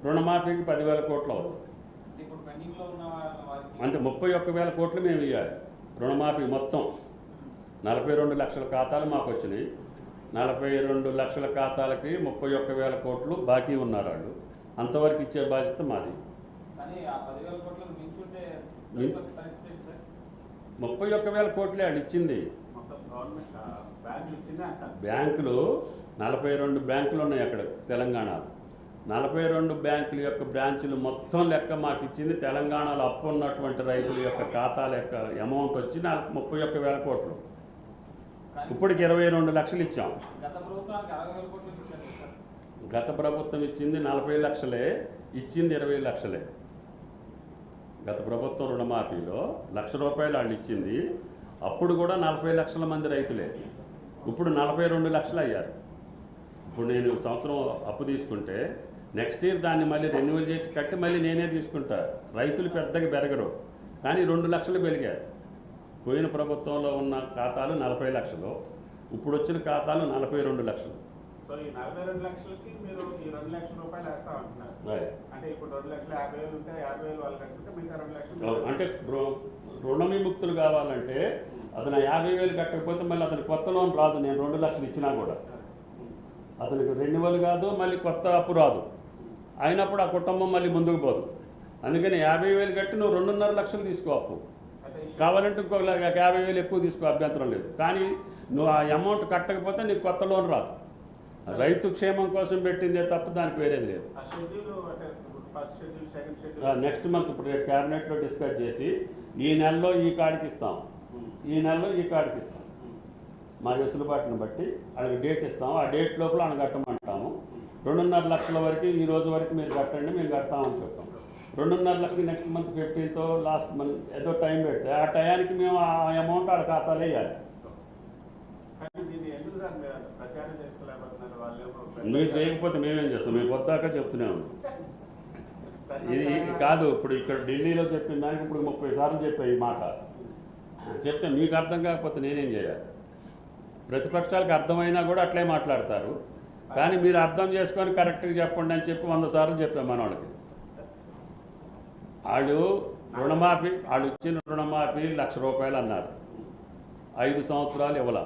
రుణమాఫీకి 10,000 కోట్లు అవుతుంది. అంటే 31,000 కోట్లు మేము ఇవ్వాలి రుణమాఫీ మొత్తం. 42 లక్షల ఖాతాలు మాకు వచ్చినాయి. 42 లక్షల ఖాతాలకి 31,000 కోట్లు బాకీ ఉన్నారు వాళ్ళు. అంతవరకు ఇచ్చే బాధ్యత మాది. 31,000 కోట్లే వాళ్ళు ఇచ్చింది. బ్యాంకులు 42 బ్యాంకులు ఉన్నాయి అక్కడ తెలంగాణలో. 42 బ్యాంకుల యొక్క బ్రాంచులు మొత్తం లెక్క మాకు ఇచ్చింది. తెలంగాణలో అప్పు ఉన్నటువంటి రైతుల యొక్క ఖాతాల యొక్క అమౌంట్ వచ్చి 31,000 కోట్లు. ఇప్పటికి 22 లక్షలు ఇచ్చాం. గత ప్రభుత్వం ఇచ్చింది 40 లక్షలే, ఇచ్చింది 20 లక్షలే. గత ప్రభుత్వం రుణమాఫీలో ₹1,00,000 వాళ్ళు ఇచ్చింది. అప్పుడు కూడా 40 లక్షల మంది రైతులే. ఇప్పుడు 42 లక్షలు అయ్యారు. ఇప్పుడు నేను సంవత్సరం అప్పు తీసుకుంటే నెక్స్ట్ ఇయర్ దాన్ని మళ్ళీ రెన్యువల్ చేసి కట్టి మళ్ళీ నేనే తీసుకుంటా. రైతులు పెద్దగా పెరగరు, కానీ 2 లక్షలు పెరిగారు. పోయిన ప్రభుత్వంలో ఉన్న ఖాతాలు 40 లక్షలు, ఇప్పుడు వచ్చిన ఖాతాలు 42 లక్షలు. సో ఈ 42 లక్షలకి మీరు ఈ 2 లక్షల రూపాయలు వేస్తా ఉంటున్నారు. అంటే ఇప్పుడు 2,50,000 ఉంటే 50,000 వాళ్ళు కట్టుకుంటే మిగతా 2 లక్షలు. అంటే రుణ విముక్తులు కావాలంటే అతను 50,000 కట్టకపోతే మళ్ళీ అతను కొత్త లోన్ రాదు. నేను 2 లక్షలు ఇచ్చినా కూడా అతనికి రెన్యువల్ కాదు, మళ్ళీ కొత్త అప్పు రాదు. అయినప్పుడు ఆ కుటుంబం మళ్ళీ ముందుకు పోదు. అందుకని 50,000 కట్టి నువ్వు 2.5 లక్షలు తీసుకో అప్పు. కావాలంటే ఇంకొక 50,000 ఎక్కువ తీసుకో, అభ్యంతరం లేదు. కానీ నువ్వు ఆ అమౌంట్ కట్టకపోతే నీకు కొత్త లోన్ రాదు. రైతు క్షేమం కోసం పెట్టిందే తప్ప దానికి వేరేది లేదు. నెక్స్ట్ మంత్ ఇప్పుడు క్యాబినెట్లో డిస్కస్ చేసి ఈ నెలలో ఈ కాడికి ఇస్తాం, ఈ నెలలో ఈ కాడికి ఇస్తాం. మా వెసులుబాటును బట్టి వాళ్ళకి డేట్ ఇస్తాము. ఆ డేట్ లోపల ఆయన కట్టమంటాము. 2.5 లక్షల వరకు ఈ రోజు వరకు మీరు కట్టండి, మేము కడతామని చెప్తాం. 2.5 లక్షలకి next month 15th last month ఏదో టైం పెడితే ఆ టయానికి మేము ఆ అమౌంట్ వాళ్ళ ఖాతాలో వేయాలి. మీరు చేయకపోతే మేమేం చేస్తాం? మేము పొద్దాకా చెప్తూనే ఉన్నాం. ఇది కాదు, ఇప్పుడు ఇక్కడ ఢిల్లీలో చెప్పిన దానికి ఇప్పుడు 30 సార్లు చెప్పాయి ఈ మాట. చెప్తే మీకు అర్థం కాకపోతే నేనేం చేయాలి? ప్రతిపక్షాలకు అర్థమైనా కూడా అట్లే మాట్లాడతారు. కానీ మీరు అర్థం చేసుకొని కరెక్ట్గా చెప్పండి అని చెప్పి 100 సార్లు చెప్పాం మన వాళ్ళకి. వాళ్ళు రుణమాఫీ, వాళ్ళు ఇచ్చిన రుణమాఫీ ₹1,00,000 అన్నారు. 5 సంవత్సరాలు ఇవ్వాల.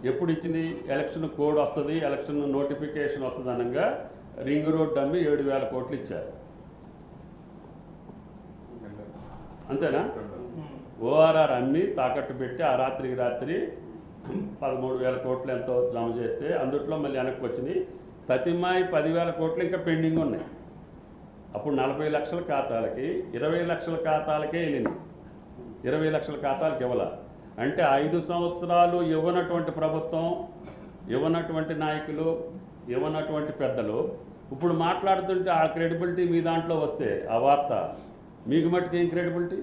ఎప్పుడు ఇచ్చింది? ఎలక్షన్ కోడ్ వస్తుంది, ఎలక్షన్ నోటిఫికేషన్ వస్తుంది అనగా రింగ్ రోడ్ అమ్మి 7,000 కోట్లు ఇచ్చారు. అంతేనా? ఓఆర్ఆర్ అమ్మి తాకట్టు పెట్టి ఆ రాత్రికి రాత్రి 13,000 కోట్లు ఎంతో జమ చేస్తే అందుట్లో మళ్ళీ వెనక్కి వచ్చింది. తతిమాయి 10,000 కోట్లు ఇంకా పెండింగ్ ఉన్నాయి. అప్పుడు 40 లక్షల ఖాతాలకి 20 లక్షల ఖాతాలకే వెళ్ళినాయి. 20 లక్షల ఖాతాలకు ఇవ్వాల. అంటే 5 సంవత్సరాలు ఇవ్వనటువంటి ప్రభుత్వం, ఇవ్వనటువంటి నాయకులు, ఇవ్వనటువంటి పెద్దలు ఇప్పుడు మాట్లాడుతుంటే ఆ క్రెడిబిలిటీ మీ దాంట్లో వస్తే ఆ వార్త మీకు మట్టుకు ఏం క్రెడిబిలిటీ?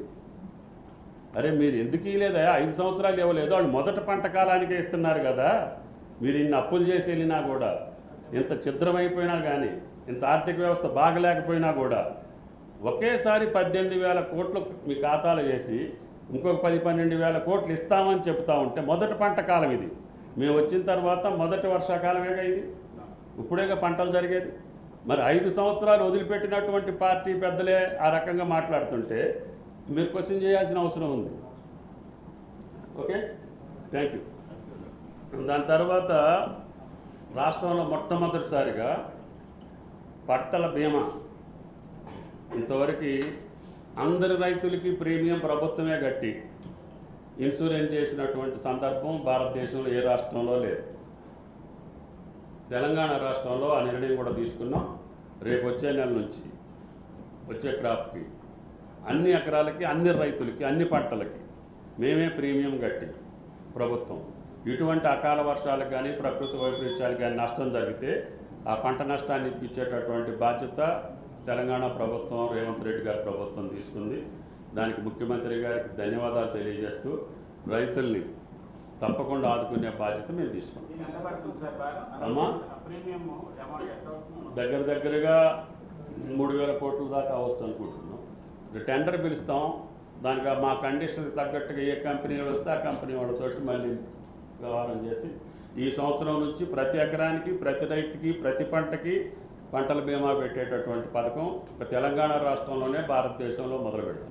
అరే మీరు ఎందుకు ఇవ్వలేదా? 5 సంవత్సరాలు ఇవ్వలేదు. వాళ్ళు మొదటి పంట కాలానికే ఇస్తున్నారు కదా. మీరు ఇన్ని అప్పులు చేసి వెళ్ళినా కూడా, ఇంత ఛిద్రమైపోయినా కానీ, ఇంత ఆర్థిక వ్యవస్థ బాగలేకపోయినా కూడా ఒకేసారి 18,000 కోట్లు మీ ఖాతాలో వేసి ఇంకొక 10-12,000 కోట్లు ఇస్తామని చెప్తా ఉంటే మొదటి పంట కాలం ఇది. మేము వచ్చిన తర్వాత మొదటి వర్షాకాలమేగా ఇది. ఇప్పుడేగా పంటలు జరిగేది. మరి 5 సంవత్సరాలు వదిలిపెట్టినటువంటి పార్టీ పెద్దలే ఆ రకంగా మాట్లాడుతుంటే మీరు క్వశ్చన్ చేయాల్సిన అవసరం ఉంది. Okay, thank you. దాని తర్వాత రాష్ట్రంలో మొట్టమొదటిసారిగా పంటల బీమా. ఇంతవరకు అందరి రైతులకి ప్రీమియం ప్రభుత్వమే కట్టి ఇన్సూరెన్స్ చేసినటువంటి సందర్భం భారతదేశంలో ఏ రాష్ట్రంలో లేదు. తెలంగాణ రాష్ట్రంలో ఆ నిర్ణయం కూడా తీసుకున్నాం. రేపు వచ్చే నెల నుంచి వచ్చే క్రాప్కి అన్ని ఎకరాలకి, అన్ని రైతులకి, అన్ని పంటలకి మేమే ప్రీమియం కట్టి ప్రభుత్వం ఇటువంటి అకాల వర్షాలకు కానీ ప్రకృతి వైపరీత్యాలకు కానీ నష్టం జరిగితే ఆ పంట నష్టాన్ని ఇప్పించేటటువంటి బాధ్యత తెలంగాణ ప్రభుత్వం, రేవంత్ రెడ్డి గారి ప్రభుత్వం తీసుకుంది. దానికి ముఖ్యమంత్రి గారికి ధన్యవాదాలు తెలియజేస్తూ రైతుల్ని తప్పకుండా ఆదుకునే బాధ్యత మేము తీసుకుంటాం. అమ్మా దగ్గరగా 3,000 కోట్ల దాకా అవ్వచ్చు అనుకుంటున్నాం. టెండర్ పిలుస్తాం. దానికి మా కండిషన్కి తగ్గట్టుగా ఏ కంపెనీ వస్తే ఆ కంపెనీ వాళ్ళతో మళ్ళీ వ్యవహారం చేసి ఈ సంవత్సరం నుంచి ప్రతి ఎకరానికి, ప్రతి రైతుకి, ప్రతి పంటకి పంటల బీమా పెట్టేటటువంటి పథకం ఒక తెలంగాణ రాష్ట్రంలోనే భారతదేశంలో మొదలు పెడతాం.